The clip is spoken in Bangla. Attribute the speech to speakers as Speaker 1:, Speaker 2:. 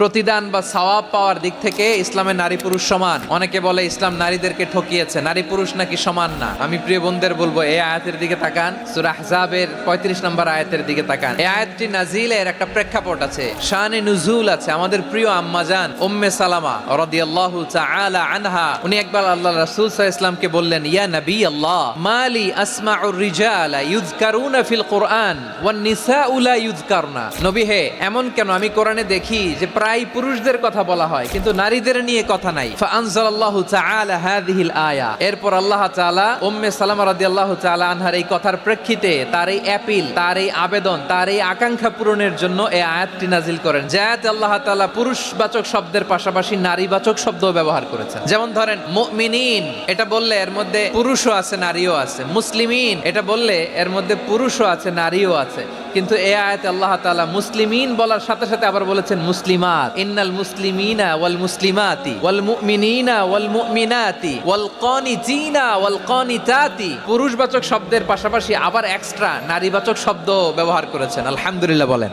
Speaker 1: প্রতিদান বা সওয়াব পাওয়ার দিক থেকে ইসলামে নারী পুরুষ সমান। অনেকে বলে ইসলাম নারীদেরকে ঠকিয়েছে, নারী পুরুষ নাকি সমান না। আমি প্রিয় বোনদের বলবো এই আয়াতের দিকে তাকান, সূরা আহজাবের 35 নম্বর আয়াতের দিকে তাকান। এই আয়াতটি নাজিলের একটা প্রেক্ষাপট আছে, শানে নুজুল আছে। আমাদের প্রিয় আম্মাজান উম্মে সালামা রাদিয়াল্লাহু তাআলা আনহা, উনি একবার আল্লাহর রাসূল সাল্লাল্লাহু আলাইহি ওয়াসাল্লামকে বললেন, ইয়া নবী আল্লাহ, মালি আসমাউর রিজালা ইউযকারুনা ফিল কুরআন ওয়ান নিসাউ লা ইউযকারনা। নবী হে, এমন কেন আমি কোরআনে দেখি যে প্রায় পুরুষদের কথা বলা হয় কিন্তু নারীদের নিয়ে কথা নাই। ফাআনজালাল্লাহু তাআলা হাযিহিল আয়া। এরপর আল্লাহ তাআলা উম্মে সালামা রাদিয়াল্লাহু তাআলা আনহার এই কথার প্রেক্ষিতে তার এই অ্যাপিল, তার এই আবেদন, তার এই আকাঙ্ক্ষা পূরণের জন্য এই আয়াতটি নাজিল করেন। যাতে আল্লাহ তাআলা পুরুষবাচক শব্দের পাশাপাশি নারীবাচক শব্দও ব্যবহার করেছেন। যেমন ধরেন মুমিনিন, এটা বললে এর মধ্যে পুরুষও আছে নারীও আছে। মুসলিমিন, এটা বললে এর মধ্যে পুরুষও আছে নারীও আছে। কিন্তু এই আয়াতে আল্লাহ তাআলা মুসলিমিন বলার সাথে সাথে আবার বলেছেন মুসলিমাত। ইন্নাল মুসলিমিনা ওয়াল মুসলিমাতি ওয়াল মুমিনিনা ওয়াল মুমিনাতি ওয়াল কানিতিনা ওয়াল কানিতাতি। পুরুষবাচক শব্দের পাশাপাশি আবার এক্সট্রা নারীবাচক শব্দ ব্যবহার করেছেন। আলহামদুলিল্লাহ বলেন।